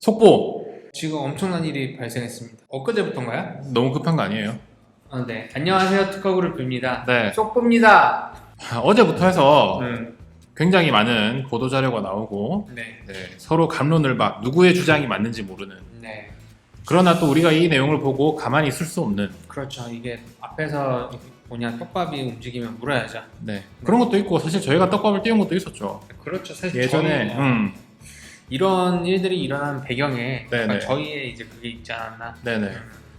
속보! 지금 엄청난 일이 발생했습니다. 엊그제부터인가요? 너무 급한 거 아니에요? 네. 안녕하세요. 특허그룹입니다. 네. 속보입니다. 어제부터 해서 굉장히 많은 보도 자료가 나오고 네. 서로 갑론을 막 누구의 주장이 맞는지 모르는, 네. 그러나 또 우리가 이 내용을 보고 가만히 있을 수 없는, 그렇죠. 이게 앞에서 뭐냐 떡밥이 움직이면 물어야죠. 그런 것도 있고, 사실 저희가 떡밥을 띄운 것도 있었죠. 그렇죠. 사실 예전에 저희는 이런 일들이 일어난 배경에 네네. 저희의 이제 그게 있지 않았나. 네네.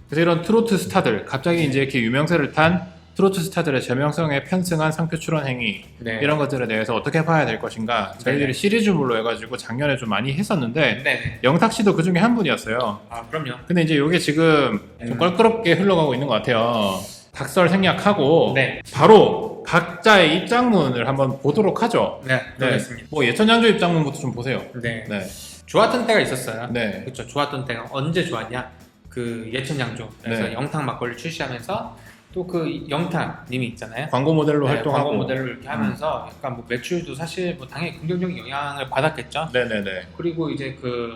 그래서 이런 트로트 스타들, 갑자기 이제 이렇게 유명세를 탄 트로트 스타들의 저명성에 편승한 상표 출원 행위, 네. 이런 것들에 대해서 어떻게 봐야 될 것인가, 저희들이 네네. 시리즈물로 해가지고 작년에 좀 많이 했었는데, 네. 영탁 씨도 그 중에 한 분이었어요. 아 그럼요. 근데 이제 이게 지금 좀 껄끄럽게 흘러가고 있는 것 같아요. 각설 생략하고 네. 바로 각자의 입장문을 한번 보도록 하죠. 네. 그렇습니다. 뭐 예천양조 입장문부터 좀 보세요. 네. 네. 좋았던 때가 있었어요. 네. 그렇죠. 좋았던 때가 언제 좋았냐? 그 예천양조. 그래서 네. 영탁 막걸리 출시하면서 또 그 영탁님이 있잖아요. 광고 모델로 네, 활동하고. 광고 모델을 이렇게 하면서 약간 뭐 매출도 사실 뭐 당연히 긍정적인 영향을 받았겠죠. 네네네. 그리고 이제 그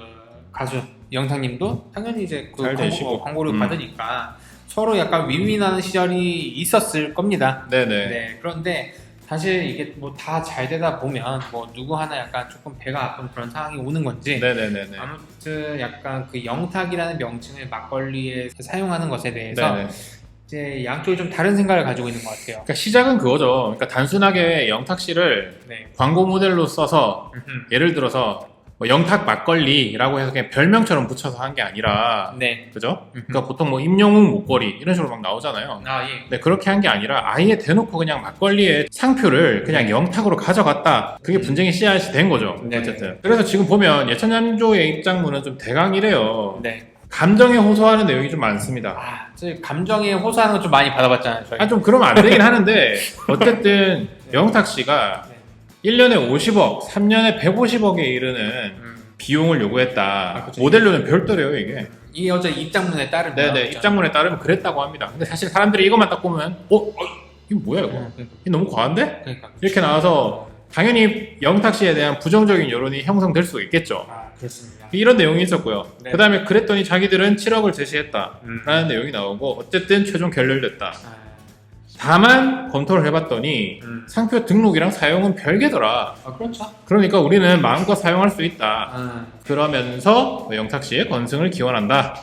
가수 영탁님도 당연히 이제 그 잘 되시고. 광고를 받으니까 서로 약간 윈윈하는 시절이 있었을 겁니다. 네네. 네. 그런데 사실 이게 뭐 다 잘 되다 보면 뭐 누구 하나 약간 조금 배가 아픈 그런 상황이 오는 건지. 네네네네. 아무튼 약간 그 영탁이라는 명칭을 막걸리에 사용하는 것에 대해서 네네. 이제 양쪽이 좀 다른 생각을 가지고 있는 것 같아요. 그러니까 시작은 그거죠. 그러니까 단순하게 영탁 씨를 네. 광고 모델로 써서, 예를 들어서 뭐 영탁 막걸리라고 해서 그냥 별명처럼 붙여서 한 게 아니라, 네. 그죠? 그러니까 보통 뭐 임영웅 목걸이 이런 식으로 막 나오잖아요. 아 예. 네, 그렇게 한 게 아니라 아예 대놓고 그냥 막걸리의 상표를 그냥 영탁으로 가져갔다. 그게 분쟁의 씨앗이 된 거죠. 네. 어쨌든. 그래서 지금 보면 예천양조의 입장문은 좀 대강이래요. 네. 감정에 호소하는 내용이 좀 많습니다. 아, 저희 감정에 호소하는 거 좀 많이 받아봤잖아요. 저희. 좀 그러면 안 되긴 하는데, 어쨌든 영탁 씨가 1년에 50억, 3년에 150억에 이르는 비용을 요구했다. 그렇죠. 모델료는 별도래요, 이게. 이 여자 입장문에 따르면 네네, 입장문에 따르면 그랬다고 합니다. 근데 사실 사람들이 이것만 딱 보면, 이거 뭐야, 이거? 이거 너무 과한데? 그러니까. 이렇게 나와서 당연히 영탁 씨에 대한 부정적인 여론이 형성될 수가 있겠죠. 아 그렇습니다. 이런 내용이 있었고요. 네. 그 다음에 그랬더니 자기들은 7억을 제시했다 라는 내용이 나오고, 어쨌든 최종 결렬됐다. 다만 검토를 해봤더니 상표 등록이랑 사용은 별개더라. 아 그렇죠. 그러니까 우리는 마음껏 사용할 수 있다. 아, 그러면서 영탁 씨의 건승을 기원한다.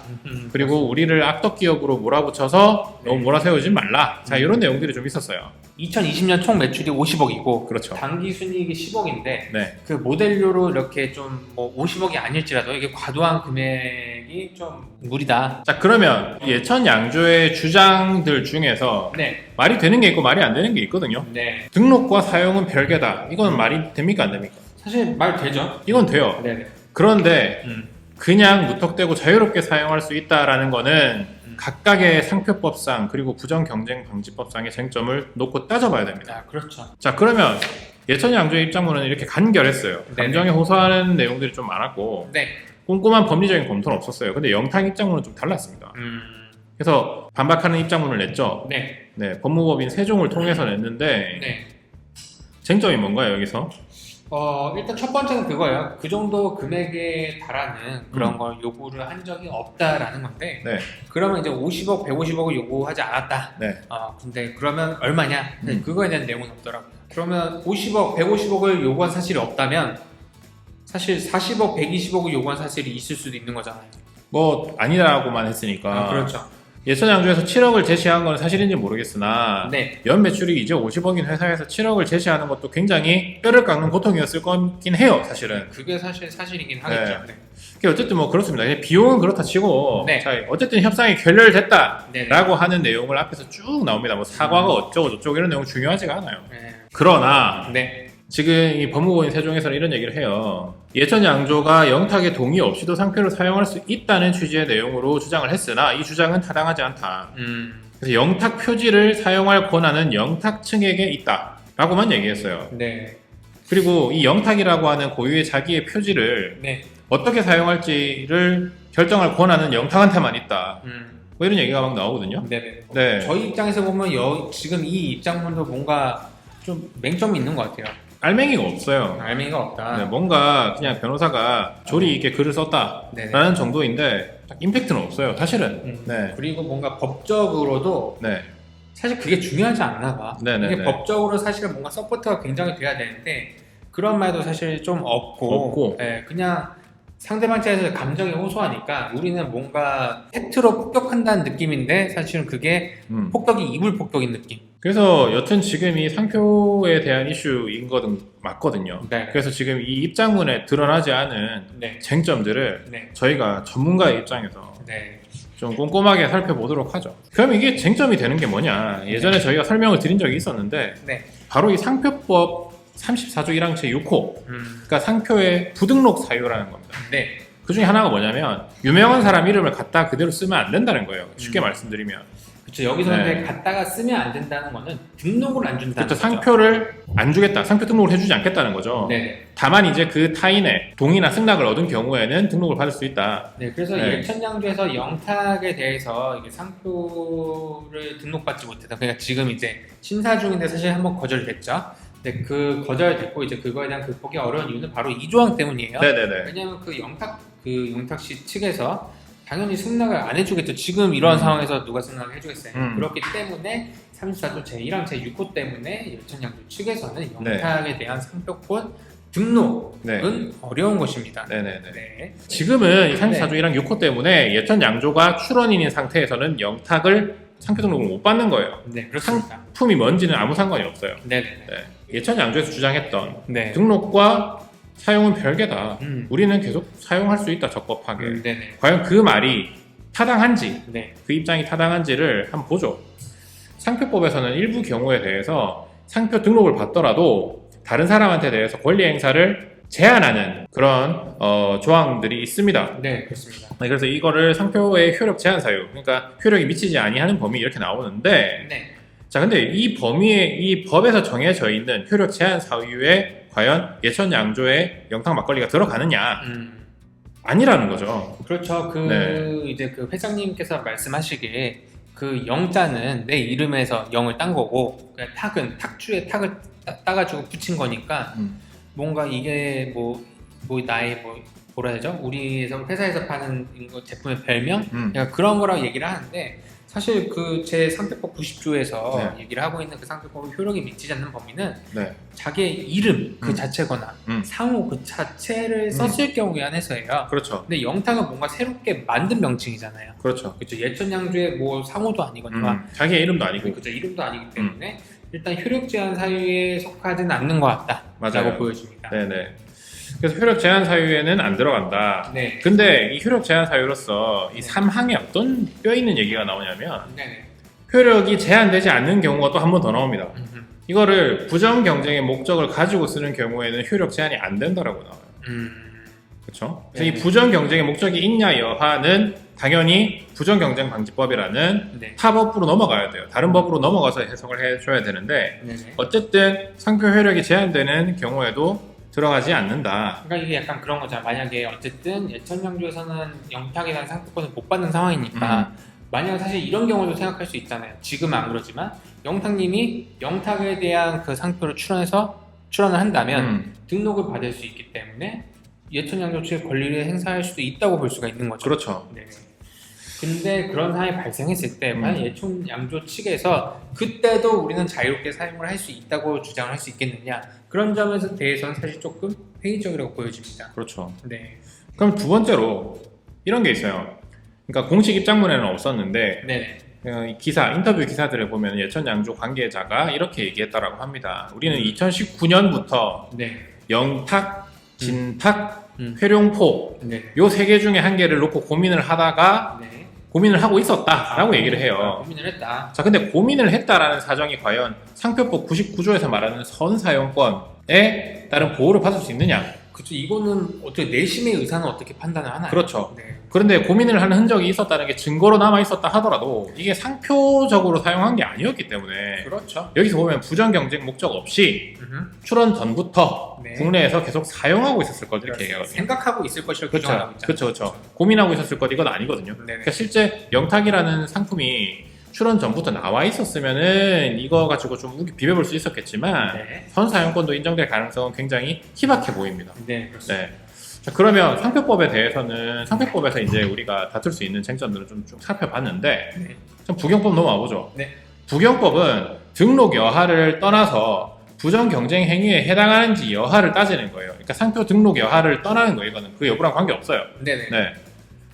그리고 우리를 악덕기업으로 몰아붙여서 너무 몰아세우지 말라. 자, 이런 내용들이 좀 있었어요. 2020년 총 매출이 50억이고 그렇죠. 당기 순이익이 10억인데 네. 그 모델료로 이렇게 좀 뭐 50억이 아닐지라도 이게 과도한 금액이 좀 무리다. 자, 그러면 예천 양조의 주장들 중에서 네. 말이 되는 게 있고 말이 안 되는 게 있거든요. 네. 등록과 사용은 별개다. 이건 말이 됩니까, 안 됩니까? 사실 말 되죠. 이건 돼요. 네네. 그런데 그냥 무턱대고 자유롭게 사용할 수 있다라는 거는 각각의 상표법상 그리고 부정경쟁방지법상의 쟁점을 놓고 따져봐야 됩니다. 아 그렇죠. 자, 그러면 예천 양조의 입장문은 이렇게 간결했어요. 네네. 감정에 호소하는 내용들이 좀 많았고 네. 꼼꼼한 법리적인 검토는 없었어요. 근데 영탁 입장문은 좀 달랐습니다. 그래서 반박하는 입장문을 냈죠. 네. 네, 법무법인 세종을 통해서 냈는데 네. 쟁점이 뭔가요, 여기서? 일단 첫 번째는 그거예요. 그 정도 금액에 달하는 그런 걸 요구를 한 적이 없다라는 건데, 네. 그러면 이제 50억, 150억을 요구하지 않았다. 네. 근데 그러면 얼마냐? 그거에 대한 내용은 없더라고요. 그러면 50억, 150억을 요구한 사실이 없다면 사실 40억, 120억을 요구한 사실이 있을 수도 있는 거잖아요. 뭐 아니라고만 했으니까. 그렇죠. 예천 양조에서 7억을 제시한 건 사실인지 모르겠으나 네. 연 매출이 이제 50억인 회사에서 7억을 제시하는 것도 굉장히 뼈를 깎는 고통이었을 거긴 해요, 사실은. 그게 사실이긴 하겠죠. 네. 어쨌든 뭐 그렇습니다. 그냥 비용은 그렇다 치고, 네. 자, 어쨌든 협상이 결렬됐다라고 네네. 하는 내용을 앞에서 쭉 나옵니다. 뭐 사과가 어쩌고 저쩌고 이런 내용 중요하지가 않아요. 네. 그러나 네. 지금 이 법무부인 세종에서는 이런 얘기를 해요. 예천 양조가 영탁의 동의 없이도 상표를 사용할 수 있다는 취지의 내용으로 주장을 했으나 이 주장은 타당하지 않다. 그래서 영탁 표지를 사용할 권한은 영탁 측에게 있다라고만 얘기했어요. 네. 그리고 이 영탁이라고 하는 고유의 자기의 표지를 네. 어떻게 사용할지를 결정할 권한은 영탁한테만 있다. 뭐 이런 얘기가 막 나오거든요. 네네. 네. 저희 입장에서 보면 지금 이 입장문도 뭔가 좀 맹점이 있는 것 같아요. 알맹이가 없어요. 알맹이가 없다. 네, 뭔가 그냥 변호사가 조리 있게 글을 썼다라는 네네. 정도인데 임팩트는 없어요, 사실은. 네. 그리고 뭔가 법적으로도 네. 사실 그게 중요하지 않나 봐. 네네네. 이게 법적으로 사실 뭔가 서포트가 굉장히 돼야 되는데 그런 말도 사실 좀 없고 네, 그냥 상대방 차에서 감정이 호소하니까 우리는 뭔가 팩트로 폭격한다는 느낌인데 사실은 그게 폭격이 이불 폭격인 느낌. 그래서 여튼 지금 이 상표에 대한 이슈인 거는 맞거든요. 네. 그래서 지금 이 입장문에 드러나지 않은 네. 쟁점들을 네. 저희가 전문가의 입장에서 네. 좀 꼼꼼하게 살펴보도록 하죠. 그럼 이게 쟁점이 되는 게 뭐냐? 예전에 저희가 설명을 드린 적이 있었는데 네. 바로 이 상표법 34조 1항 제6호 그러니까 상표의 부등록 사유라는 겁니다. 네. 그 중에 하나가 뭐냐면 유명한 사람 이름을 갖다 그대로 쓰면 안 된다는 거예요. 쉽게 말씀드리면. 그렇죠. 여기서 네. 근데 갖다가 쓰면 안 된다는 거는 등록을 안 준다는 그렇죠. 거죠. 상표를 안 주겠다. 상표 등록을 해주지 않겠다는 거죠. 네. 다만 이제 그 타인의 동의나 승낙을 얻은 경우에는 등록을 받을 수 있다. 네. 그래서 네. 예천양조에서 영탁에 대해서 이게 상표를 등록받지 못해서 그러니까 지금 이제 심사 중인데 사실 한번 거절됐죠. 근데 그 거절됐고 이제 그거에 대한 극복이 어려운 이유는 바로 이 조항 때문이에요. 네네네. 왜냐하면 그 영탁 씨 측에서 당연히 승낙을 안 해주겠죠. 지금 이런 상황에서 누가 승낙을 해주겠어요. 그렇기 때문에 34조 제1항 제6호 때문에 예천양조 측에서는 영탁에 대한 상표권 등록은 어려운 것입니다. 네네네. 네. 지금은 이 34조 1항 6호 때문에 예천 양조가 출원인인 상태에서는 영탁을 상표 등록을 못 받는 거예요. 네, 그렇습니다. 상품이 뭔지는 아무 상관이 없어요. 네네. 네. 예천 양조에서 주장했던 네. 등록과 사용은 별개다. 음. 우리는 계속 사용할 수 있다, 적법하게. 네네. 과연 그 말이 타당한지, 네. 그 입장이 타당한지를 한번 보죠. 상표법에서는 일부 경우에 대해서 상표 등록을 받더라도 다른 사람한테 대해서 권리 행사를 제한하는 그런 조항들이 있습니다. 네, 그렇습니다. 네, 그래서 이거를 상표의 효력 제한 사유, 그러니까 효력이 미치지 아니하는 범위 이렇게 나오는데, 네. 자, 근데 이 범위에 이 법에서 정해져 있는 효력 제한 사유에 과연 예천 양조의 영탁 막걸리가 들어가느냐? 아니라는 거죠. 그렇죠. 이제 그 회장님께서 말씀하시기에 그 영자는 내 이름에서 영을 딴 거고, 그냥 탁은 탁주에 탁을 따가지고 붙인 거니까 뭔가 이게 나의 뭐라 해야죠? 우리 회사에서 파는 이거 제품의 별명? 그러니까 그런 거라고 얘기를 하는데 사실 그 제 상표법 90조에서 얘기를 하고 있는 그 상표법의 효력이 미치지 않는 범위는 자기의 이름 그 자체거나 상호 그 자체를 썼을 경우에 한해서예요. 그렇죠. 근데 영탁은 뭔가 새롭게 만든 명칭이잖아요. 그렇죠. 그렇죠. 예천양조의 뭐 상호도 아니거나 자기의 이름도 아니고. 그렇죠. 이름도 아니기 때문에 일단 효력 제한 사유에 속하지는 않는 것 같다. 맞아요. 라고 보여집니다. 네네. 그래서 효력 제한 사유에는 안 들어간다. 네. 근데 이 효력 제한 사유로서 이 3항에 어떤 뼈 있는 얘기가 나오냐면 네네. 효력이 제한되지 않는 경우가 또 한 번 더 나옵니다. 이거를 부정 경쟁의 목적을 가지고 쓰는 경우에는 효력 제한이 안 된다라고 나와요. 그렇죠? 그래서 이 부정 경쟁의 목적이 있냐 여하는 당연히 부정 경쟁 방지법이라는 타법으로 넘어가야 돼요. 다른 법으로 넘어가서 해석을 해줘야 되는데 어쨌든 상표 효력이 제한되는 경우에도 들어가지 않는다. 그러니까 이게 약간 그런 거잖아. 만약에 어쨌든 예천양조에서는 영탁에 대한 상표권을 못 받는 상황이니까 만약 사실 이런 경우도 생각할 수 있잖아요. 지금은 안 그러지만 영탁님이 영탁에 대한 그 상표를 출원을 한다면 등록을 받을 수 있기 때문에 예천양조 측의 권리를 행사할 수도 있다고 볼 수가 있는 거죠. 그렇죠. 네. 근데 그런 상황이 발생했을 때 만약 예천양조 측에서 그때도 우리는 자유롭게 사용을 할 수 있다고 주장을 할 수 있겠느냐, 그런 점에서 대해서는 사실 조금 회의적이라고 보여집니다. 그렇죠. 네. 그럼 두 번째로 이런 게 있어요. 그러니까 공식 입장문에는 없었는데 네. 기사, 인터뷰 기사들을 보면 예천 양조 관계자가 이렇게 얘기했다라고 합니다. 우리는 2019년부터 영탁, 진탁, 회룡포 요 세 개 중에 한 개를 놓고 고민을 하다가 고민을 하고 있었다라고 얘기를 해요. 고민을 했다. 자, 근데 고민을 했다라는 사정이 과연 상표법 99조에서 말하는 선사용권에 따른 보호를 받을 수 있느냐? 그렇죠. 이거는 어떻게 내심의 의사는 어떻게 판단을 하나요? 그렇죠. 그런데 고민을 하는 흔적이 있었다는 게 증거로 남아 있었다 하더라도 이게 상표적으로 사용한 게 아니었기 때문에 그렇죠. 여기서 보면 부정 경쟁 목적 없이 출원 전부터 국내에서 계속 사용하고 있었을 것 이렇게 얘기하거든요. 생각하고 있을 것이라고 규정하고 있잖아요. 그렇죠. 고민하고 있었을 것 이건 아니거든요. 그러니까 실제 영탁이라는 상품이 출원 전부터 나와 있었으면은 이거 가지고 좀 비벼볼 수 있었겠지만 네. 선사용권도 인정될 가능성은 굉장히 희박해 보입니다. 네, 그렇습니다. 네. 자, 그러면 상표법에 대해서는 상표법에서 이제 우리가 다툴 수 있는 쟁점들을 좀 살펴봤는데 네. 좀 부경법 넘어와 보죠. 네. 부경법은 등록 여하를 떠나서 부정 경쟁 행위에 해당하는지 여하를 따지는 거예요. 그러니까 상표 등록 여하를 떠나는 거예요. 이거는 그 여부랑 관계 없어요. 네네. 네.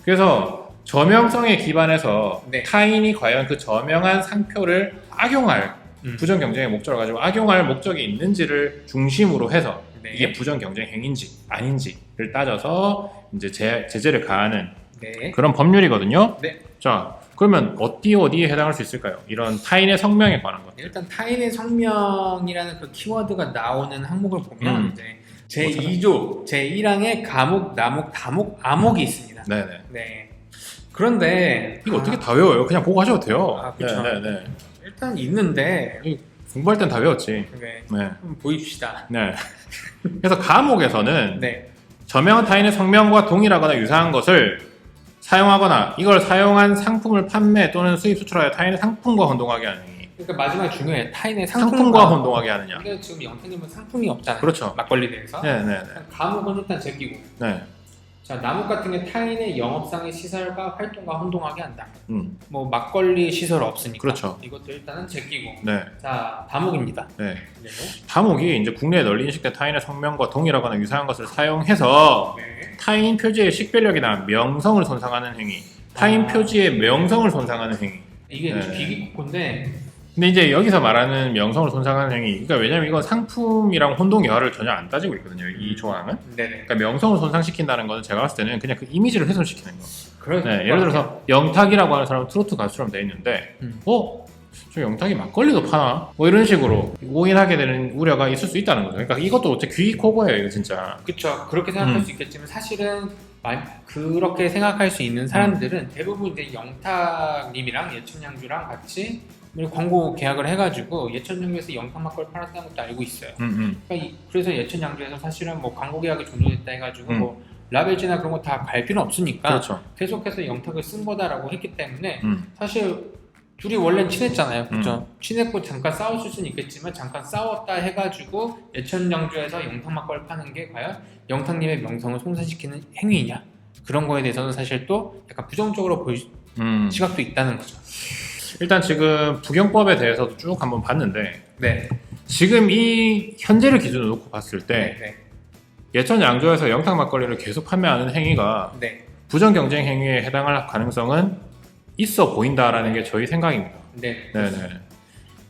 그래서 저명성에 기반해서 네. 타인이 과연 그 저명한 상표를 악용할 부정 경쟁의 목적을 가지고 악용할 목적이 있는지를 중심으로 해서 네. 이게 부정 경쟁 행위인지 아닌지를 따져서 이제 제재를 가하는 네. 그런 법률이거든요. 네. 자, 그러면 어디에 해당할 수 있을까요? 이런 타인의 성명에 관한 것. 일단 타인의 성명이라는 그 키워드가 나오는 항목을 보면 이제 제2조 제1항에 가목, 나목, 다목, 아목이 있습니다. 네네. 네. 그런데 이거 어떻게 다 외워요? 그냥 보고 하셔도 돼요. 아, 그쵸. 네네네. 일단 있는데 공부할 땐 다 외웠지. 네. 네. 한번 보입시다. 네. 그래서 가목에서는 네. 저명한 타인의 성명과 동일하거나 유사한 것을 사용하거나 이걸 사용한 상품을 판매 또는 수입 수출하여 타인의 상품과 혼동하게 하는 행위. 그러니까 마지막 중요해. 타인의 상품과 혼동하게 하느냐. 근데 지금 영태님은 상품이 없잖아요. 그렇죠. 막걸리 대해서. 네네네. 가목은 일단 제끼고. 네. 자, 나목 같은 게 타인의 영업상의 시설과 활동과 혼동하게 한다. 뭐 막걸리 시설 없으니까. 그렇죠. 이것도 일단은 제끼고. 네. 자, 다목입니다. 네. 네. 다목이 이제 국내에 널리 인식된 타인의 성명과 동일하거나 유사한 것을 사용해서 네. 타인 표지의 식별력이나 명성을 손상하는 행위, 타인 표지의 명성을 손상하는 행위. 이게 네. 비기국고인데 근데 이제 여기서 말하는 명성을 손상하는 행위, 그러니까 왜냐면 이건 상품이랑 혼동 여하를 전혀 안 따지고 있거든요. 이 조항은. 네네. 그러니까 명성을 손상시킨다는 거는 제가 봤을 때는 그냥 그 이미지를 훼손시키는 거. 그래서 네, 예를 들어서 영탁이라고 하는 사람은 트로트 가수처럼 돼 있는데, 저 영탁이 막걸리도 파나? 뭐 이런 식으로 오인하게 되는 우려가 있을 수 있다는 거죠. 그러니까 이것도 어째 귀코고예요, 이거 진짜. 그쵸. 그렇게 생각할 수 있겠지만 사실은 그렇게 생각할 수 있는 사람들은 대부분 이제 영탁님이랑 예천양주랑 같이 광고 계약을 해가지고 예천양주에서 영탁 막걸리 팔았다는 것도 알고 있어요. 그러니까 그래서 예천양주에서 사실은 뭐 광고 계약이 종료됐다 해가지고 뭐 라벨지나 그런 거 다 갈 필요 없으니까 그렇죠. 계속해서 영탁을 쓴 거다라고 했기 때문에 사실 둘이 원래는 친했잖아요. 그죠? 친했고 잠깐 싸웠을 수는 있겠지만 잠깐 싸웠다 해가지고 예천양주에서 영탁 막걸리 파는 게 과연 영탁님의 명성을 손상시키는 행위냐? 그런 거에 대해서는 사실 또 약간 부정적으로 보일 시각도 있다는 거죠. 일단 지금 부경법에 대해서도 쭉 한번 봤는데, 네. 지금 이 현재를 기준으로 놓고 봤을 때 네. 예천 양조에서 영탁 막걸리를 계속 판매하는 행위가 네. 부정 경쟁 행위에 해당할 가능성은 있어 보인다라는 게 저희 생각입니다. 네. 네네.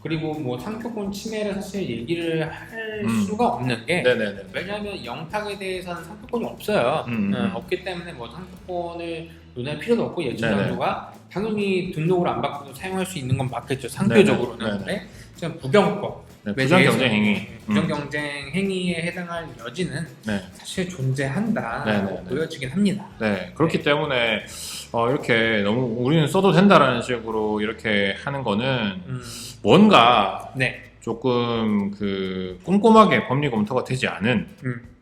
그리고 뭐 상표권 침해를 사실 얘기를 할 수가 없는 게 네네네. 왜냐하면 영탁에 대해서는 상표권이 없어요. 없기 때문에 뭐 상표권을 논할 필요도 없고 예천양조가 당연히 등록을 안 받고도 사용할 수 있는 건 맞겠죠. 상표적으로는. 네. 지금 부경법. 네, 부정 경쟁 행위. 부정 경쟁 행위에 해당할 여지는 네. 사실 존재한다 네네네. 보여지긴 합니다. 네, 그렇기 때문에 이렇게 너무 우리는 써도 된다라는 식으로 이렇게 하는 거는 뭔가 네. 조금 그 꼼꼼하게 법리 검토가 되지 않은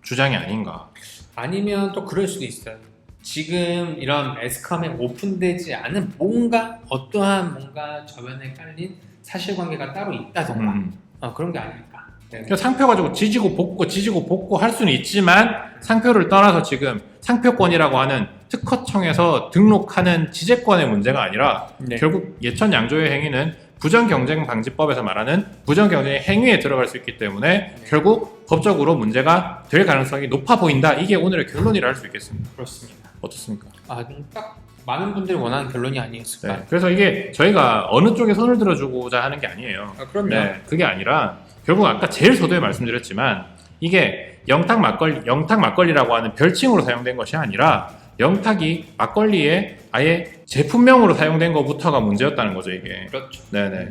주장이 아닌가. 아니면 또 그럴 수도 있어요. 지금 이런 매스컴에 오픈되지 않은 뭔가 어떠한 뭔가 저변에 깔린 사실관계가 따로 있다던가 그런 게 아닐까. 네. 그러니까 상표 가지고 지지고 볶고 할 수는 있지만 상표를 떠나서 지금 상표권이라고 하는 특허청에서 등록하는 지재권의 문제가 아니라 네. 결국 예천 양조의 행위는 부정경쟁방지법에서 말하는 부정경쟁 행위에 들어갈 수 있기 때문에 결국 법적으로 문제가 될 가능성이 높아 보인다. 이게 오늘의 결론이라 할 수 있겠습니다. 그렇습니다. 어떻습니까? 딱 많은 분들이 원하는 결론이 아니었을까. 네, 그래서 이게 저희가 어느 쪽에 손을 들어주고자 하는 게 아니에요. 그럼요. 네, 그게 아니라 결국 아까 제일 서두에 말씀드렸지만 이게 영탁 막걸리라고 하는 별칭으로 사용된 것이 아니라 영탁이 막걸리에 아예 제품명으로 사용된 것부터가 문제였다는 거죠, 이게. 그렇죠. 네네.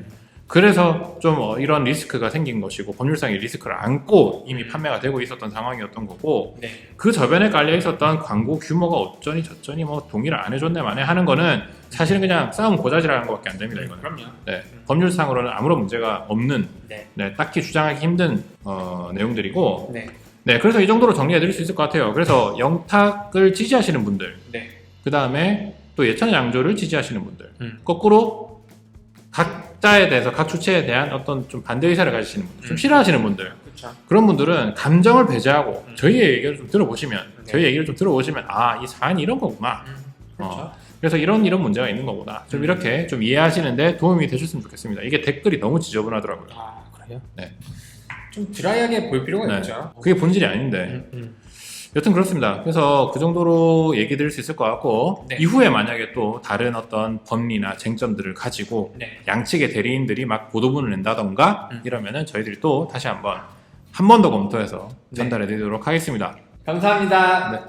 그래서 좀 이런 리스크가 생긴 것이고 법률상의 리스크를 안고 이미 판매가 되고 있었던 상황이었던 거고 네. 그 저변에 깔려 있었던 광고 규모가 어쩌니 저쩌니 뭐 동의를 안 해줬네 만에 하는 거는 사실은 그냥 싸움 고자질하는 것밖에 안 됩니다, 이거는. 그럼요. 네. 법률상으로는 아무런 문제가 없는 네. 네, 딱히 주장하기 힘든 내용들이고 네. 네, 그래서 이 정도로 정리해드릴 수 있을 것 같아요. 그래서 영탁을 지지하시는 분들 네. 그 다음에 또 예천 양조를 지지하시는 분들 거꾸로 각자에 대해서 각 주체에 대한 어떤 좀 반대 의사를 가지시는 분들, 좀 싫어하시는 분들, 그렇죠. 그런 분들은 감정을 배제하고 저희의 얘기를 좀 들어보시면, 네. 저희 얘기를 좀 들어보시면 아, 이 사안이 이런 거구나. 그렇죠. 그래서 이런 문제가 있는 거구나. 좀 이렇게 좀 이해하시는데 도움이 되셨으면 좋겠습니다. 이게 댓글이 너무 지저분하더라고요. 아, 그래요? 네. 좀 드라이하게 볼 필요가 네. 있죠. 그게 본질이 아닌데. 여튼 그렇습니다. 그래서 그 정도로 얘기 드릴 수 있을 것 같고, 네. 이후에 만약에 또 다른 어떤 법리나 쟁점들을 가지고 네. 양측의 대리인들이 막 보도문을 낸다던가 이러면은 저희들이 또 다시 한 번 더 검토해서 네. 전달해 드리도록 하겠습니다. 감사합니다. 네.